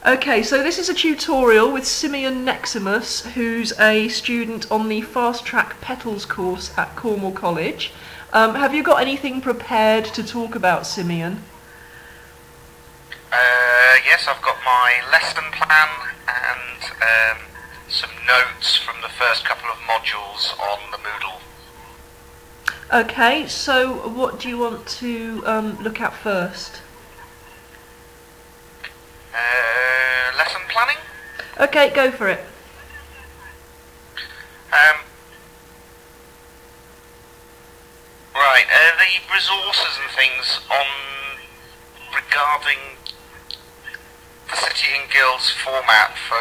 Okay, so this is a tutorial with Simeon Neximus, who's a student on the Fast Track Petals course at Cornwall College. Have you got anything prepared to talk about, Simeon? Yes, I've got my lesson plan and some notes from the first couple of modules on the Moodle. Okay, so what do you want to look at first? Lesson planning? Okay, go for it. Right, the resources and things regarding the City and Guilds format for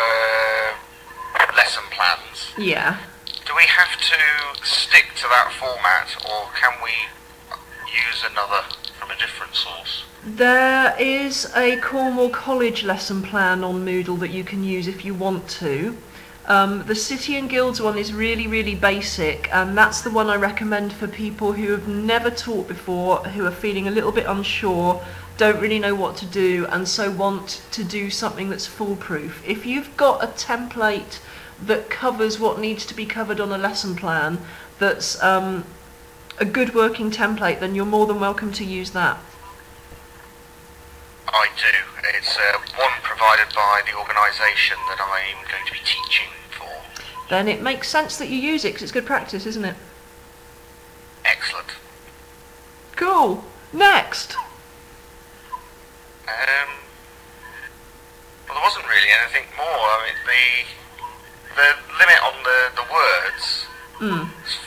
lesson plans. Yeah. Do we have to stick to that format, or can we use another from a different source? There is a Cornwall College lesson plan on Moodle that you can use if you want to. The City and Guilds one is really basic, and that's the one I recommend for people who have never taught before, who are feeling a little bit unsure, don't really know what to do, and so want to do something that's foolproof. If you've got a template that covers what needs to be covered on a lesson plan, that's a good working template, then you're more than welcome to use that. I do. It's one provided by the organisation that I'm going to be teaching for. Then it makes sense that you use it, because it's good practice, isn't it? Excellent. Cool. Next. Well, there wasn't really anything more. I mean, the limit on the words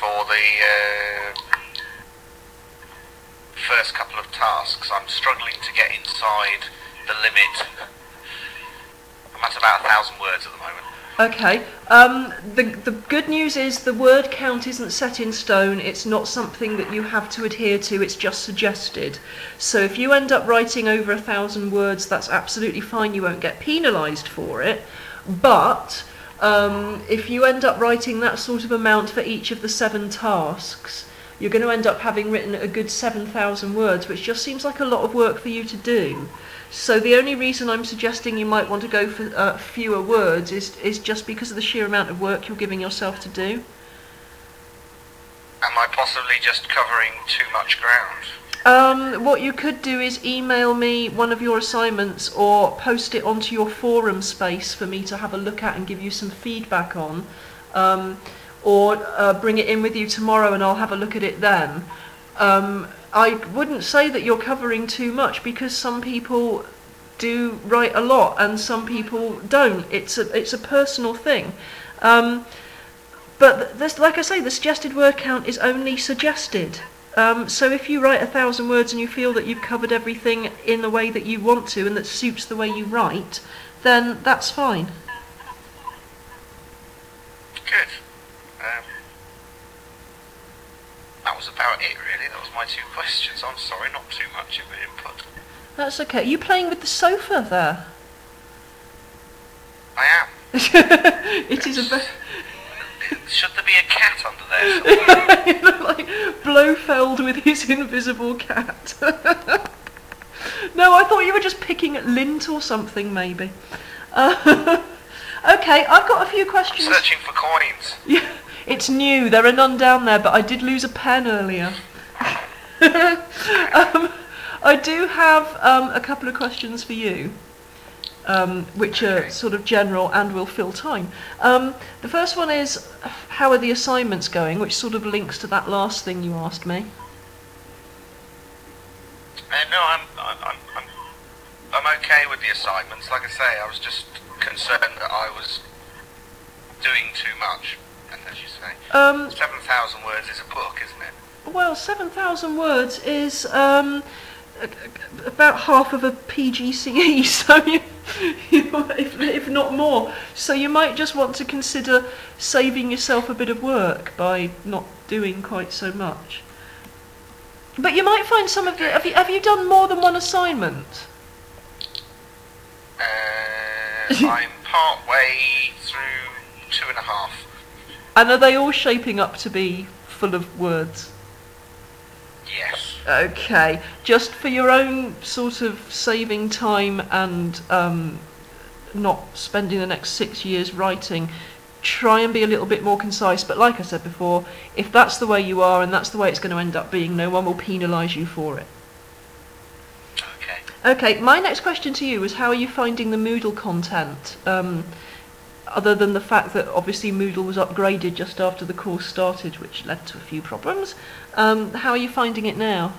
for the first couple of tasks, I'm struggling to get inside the limit. I'm at about 1,000 words at the moment. Okay. The good news is the word count isn't set in stone. It's not something that you have to adhere to. It's just suggested. So if you end up writing over 1,000 words, that's absolutely fine. You won't get penalised for it. But if you end up writing that sort of amount for each of the 7 tasks, you're going to end up having written a good 7,000 words, which just seems like a lot of work for you to do. So the only reason I'm suggesting you might want to go for fewer words is just because of the sheer amount of work you're giving yourself to do. Am I possibly just covering too much ground? What you could do is email me one of your assignments or post it onto your forum space for me to have a look at and give you some feedback on. Or bring it in with you tomorrow and I'll have a look at it then. I wouldn't say that you're covering too much, because some people do write a lot and some people don't. It's a personal thing. But this, like I say, the suggested word count is only suggested. So if you write 1,000 words and you feel that you've covered everything in the way that you want to and that suits the way you write, then that's fine. Good. That was about it, really. That was my 2 questions. I'm sorry, not too much of an input. That's okay. Are you playing with the sofa there? I am. It is a bit... Should there be a cat under there? You know, like Blofeld with his invisible cat. No, I thought you were just picking at lint or something, maybe. Okay, I've got a few questions. I'm searching for coins. Yeah, it's new. There are none down there, but I did lose a pen earlier. I do have a couple of questions for you, which are sort of general and will fill time. The first one is, how are the assignments going, which sort of links to that last thing you asked me. No, I'm okay with the assignments. Like I say, I was just concerned that I was doing too much, as you say. 7,000 words is a book, isn't it? Well, 7,000 words is about half of a PGCE, so if not more. So you might just want to consider saving yourself a bit of work by not doing quite so much. But you might find some of the... Have you done more than one assignment? I'm part way through 2.5. And are they all shaping up to be full of words? Yes. Okay, just for your own sort of saving time and not spending the next 6 years writing, try and be a little bit more concise. But like I said before, if that's the way you are and that's the way it's going to end up being, no one will penalise you for it. Okay, my next question to you is, how are you finding the Moodle content? Other than the fact that obviously Moodle was upgraded just after the course started, which led to a few problems. How are you finding it now?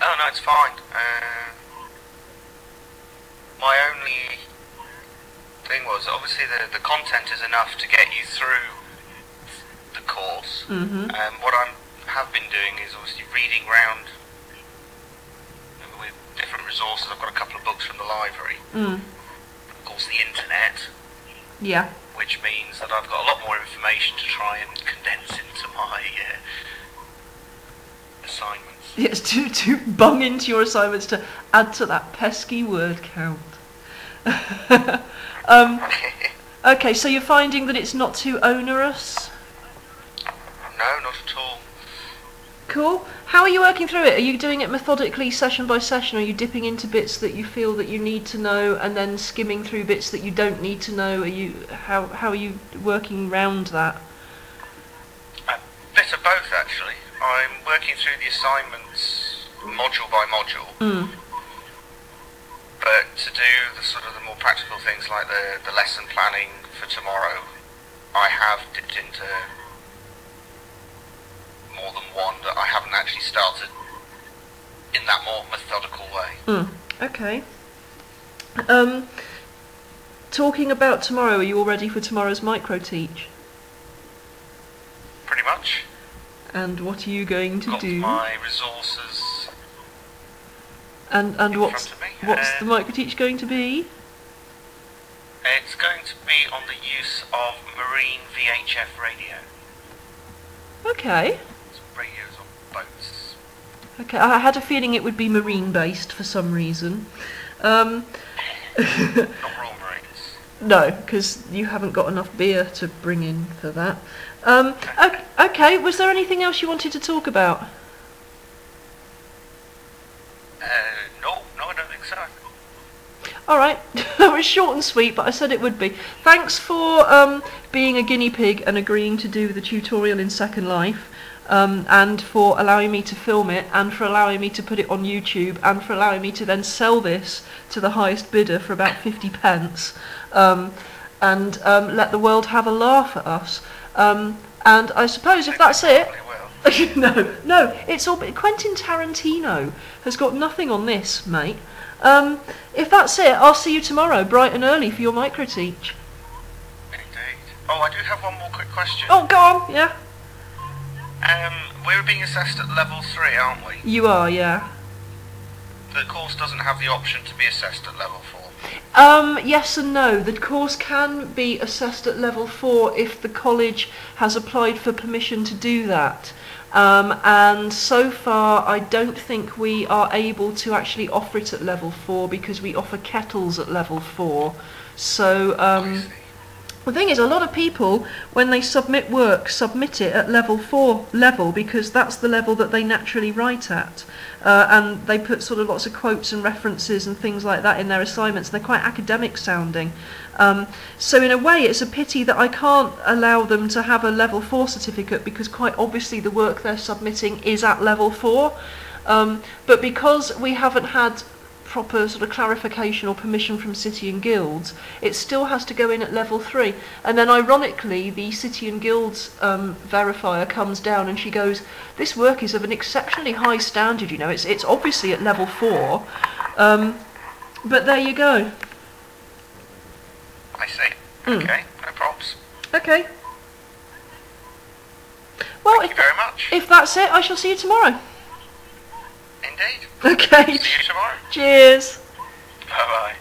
Oh no, it's fine. My only thing was, obviously the content is enough to get you through the course. What I have been doing is obviously reading round with different resources. I've got a couple of books from the library. Of course, the internet. Yeah. Which means that I've got a lot more information to try and condense into my assignments. Yes, to bung into your assignments to add to that pesky word count. Okay, so you're finding that it's not too onerous? No, not at all. Cool. How are you working through it? Are you doing it methodically, session by session? Are you dipping into bits that you feel that you need to know and then skimming through bits that you don't need to know? How are you working round that? A bit of both, actually. I'm working through the assignments module by module. But to do the sort of the more practical things like the lesson planning for tomorrow, I have dipped into more than one that I haven't actually started in that more methodical way. Okay. Talking about tomorrow, are you all ready for tomorrow's micro-teach? Pretty much. And what are you going to do? My resources. And what's the micro-teach going to be? It's going to be on the use of marine VHF radio. Okay. Radios on boats. Okay, I had a feeling it would be marine-based for some reason. Not Royal Marines. No, because you haven't got enough beer to bring in for that. Okay, was there anything else you wanted to talk about? No, I don't think so. Alright, that was short and sweet, but I said it would be. Thanks for being a guinea pig and agreeing to do the tutorial in Second Life, and for allowing me to film it, and for allowing me to put it on YouTube, and for allowing me to then sell this to the highest bidder for about 50 pence, and let the world have a laugh at us. And I suppose if that's it... No, it's all... Quentin Tarantino has got nothing on this, mate. If that's it, I'll see you tomorrow, bright and early, for your micro-teach. Indeed. Oh, I do have one more quick question. Oh, go on, yeah. We're being assessed at level 3, aren't we? You are, yeah. The course doesn't have the option to be assessed at level 4? Yes and no. The course can be assessed at level 4 if the college has applied for permission to do that. And so far I don't think we are able to actually offer it at level 4 because we offer kettles at level 4. So the thing is, a lot of people, when they submit work, submit it at level 4 level because that's the level that they naturally write at. And they put sort of lots of quotes and references and things like that in their assignments. They're quite academic sounding. So in a way it's a pity that I can't allow them to have a level 4 certificate because quite obviously the work they're submitting is at level 4. But because we haven't had proper sort of clarification or permission from City and Guilds, it still has to go in at level 3. And then ironically the City and Guilds verifier comes down and she goes, this work is of an exceptionally high standard, you know, it's obviously at level 4. But there you go. I see. Okay, no props. Okay. Well, Thank you very much. If that's it, I shall see you tomorrow. Indeed. Okay. See you tomorrow. Cheers. Bye-bye.